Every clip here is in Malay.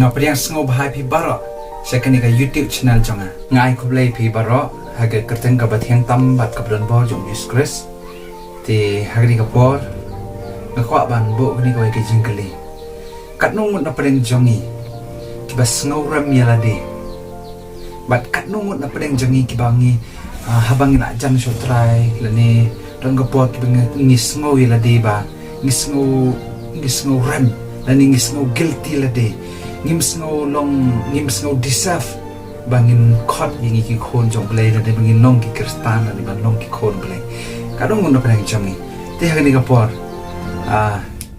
ngapri yang sengau bahai pi barok second ka YouTube channel jonga ngai kublai pi barok haga kerteng ka bathiang tam bat ka bron bor jong Jesus Christ ti hagri ka por ngakwa ban bo ni ka ke jingkali kat nungut na pedeng jongi ki bas sengau ram yalade bat kat nungut na pedeng jongi ki bangi habang na jan so try lani rang ka por ki ngi sengau yalade ba ngi sengau ram lani ngi sengau guilty lade ngim snow deserve bangin khot yingi ki khon jong blai na de bangin nong ki kristan na de ban nong ki khon blai kadong ngon na pang changi te ha ni ka por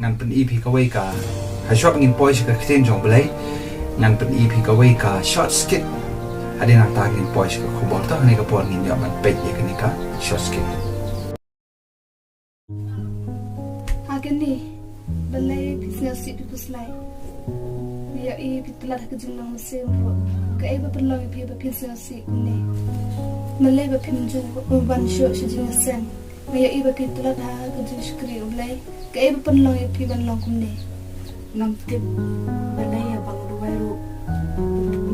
ngan pen ep ka wei ka ha shop ngin poi ka kten jong blai ngan pen ep ka wei ka short skit adina ta ngin poi ka khobor ta ni ka por ngin ya man pe ye ka ni ka short skit agani balai bisnes sit ku slai ya pitlat ke jung nang se ro ka e ba perlong pi ba pin si ne malai ba pin jung ban sho shi jing sen ya e ba pitlat ha ke jung skri ulai ka e ba perlong pi ban long kum ne nam tip balai ya bang ruai ro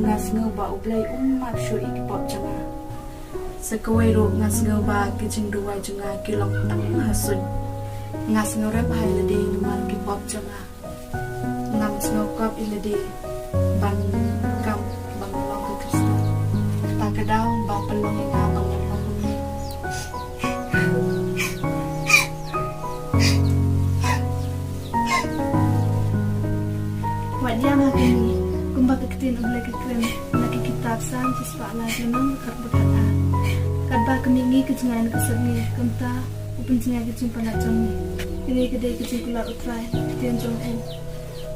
ngas ngau ba ulai ma sho ik pop chama sakawai ro ngas ngau ba ke jing ruai junga ki long tang hasun ngas ngau re ba le de man ki pop chama nam snow cup ilade bang kam bang long ke kristal ta ka daw bang pelong nga bang long ni wadia ma kini kumba ketin uble ke krem lagi kitab san siswa la jenang kar bekata kad ba kemingi ke jengan ke serni kumta upin jengan ke jumpa na jami ini kedai ke jingkular utrai ketin jong en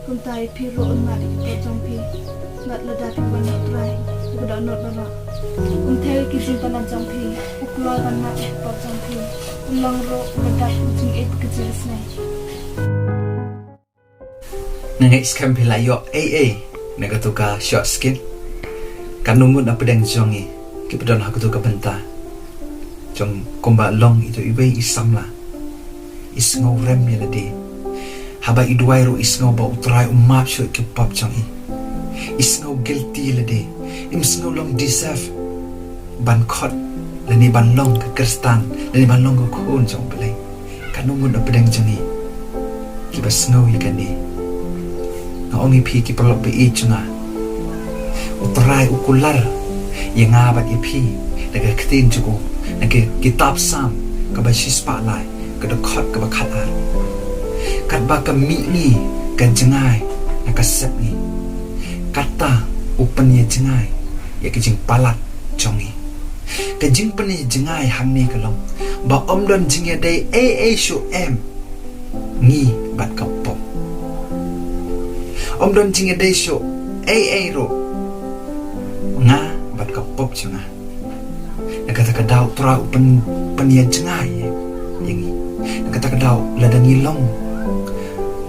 kuntai piro unmari ko jongpi ngat ledak ban utrai ko da not bala kuntai ki jing panan jongpi uklo ban na ko jongpi long ro ledak jing et ke jelisnai nangai skam pila yo negatuka short skin kanungut na pedang jongi ki pedon aku tu ka benta jong komba long itu ibe isamla isngau rem ya lade haba idwai ro isngau ba utrai umap sho ki pap changi isngau guilty lade imsngau long deserve ban khot lani ban long ka kristan lani ban long ko khon jong belai kanungut na pedang jongi ki basngau ikani na ongi pi ki perlo pe ichunga utrai ukular yang abat ipi daga ktin jugo nake kitab sam ka ba shispa lai ka da khot ka ba khat kat ba ka mi ni kan jengai na ka sep ni kata upan ye jengai ya ke jing palat chongi ka jing pan ye jengai hang ni ka long ba om don jing ya dai shu em ni bat ka pop om don jing ya dai shu ro nga bat ka pop chunga na kata ka daw tra upan ye jengai yang na kata ka daw ladangi long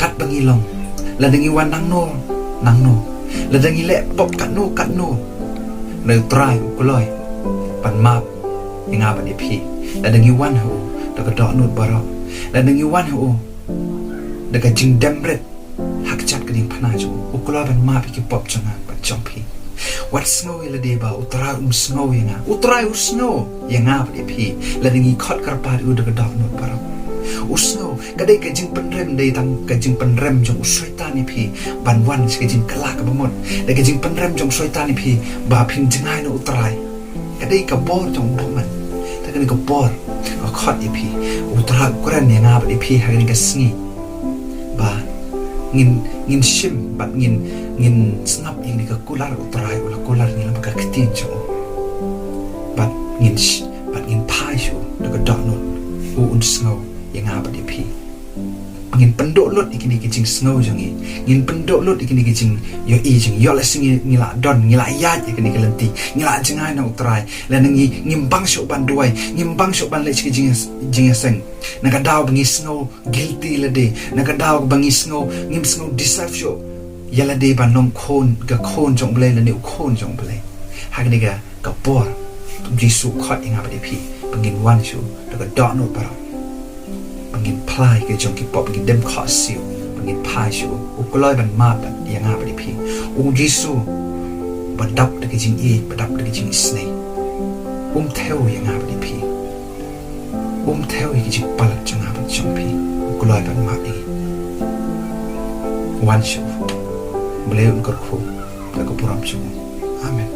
kat bangilong ladangi wan nang no ladangi le pop kat no ne try kuloi pan map inga ba ni pi ladangi wan ho da ka do no baro ladangi wan ho da ka jing dembret hak chat ka ding phana ju ukula ban map ki pop changa ba chompi what snow ila de ba utrai snow yanga utrai snow yanga ba ni pi ladangi khot kar pa u da ka do no baro usno kadai ka jing penrem dai tang ka jing penrem jong usaitan ni phi banwan ka jing kala ka bamot dai ka jing penrem jong usaitan ni phi ba phin jingai no utrai kadai ka bor jong roman ta ka ni ka bor ka khot ni phi utrai kuran ni nga ba ni phi ha ni ka sngi ba ngin shim ba ngin snap ni ka kular utrai ula kular ni lam ka ktin jong ba ngin pai shu da ka dot no unsngau yang apa dia pi ngin pendok lot ikini kijing snow jangi ngin pendok lot ikini kijing yo jing yo lesing ngila don ngila yat ikini kelenti ngila jengai na utrai lan ngimbang syok ban duai ngimbang syok ban le kijing seng naga daw bangi snow guilty lade naga daw bangi snow ngim snow deserve syok yala de ban nong khon jong ble lan ni khon jong ble hagni ga kapor jisu khot ing apa dia pi pengin wan syu daga dok no para pengin plai ke jong ki pop pengin dem khot siu pengin pashu ukuloi ban ma ban yang apa di pi Jisu badap de jing e badap de jing snei theo yang apa di pi theo i jing palak jang apa jong pi ukuloi ban ma di wan shu beliau kor khu la ko puram chu amen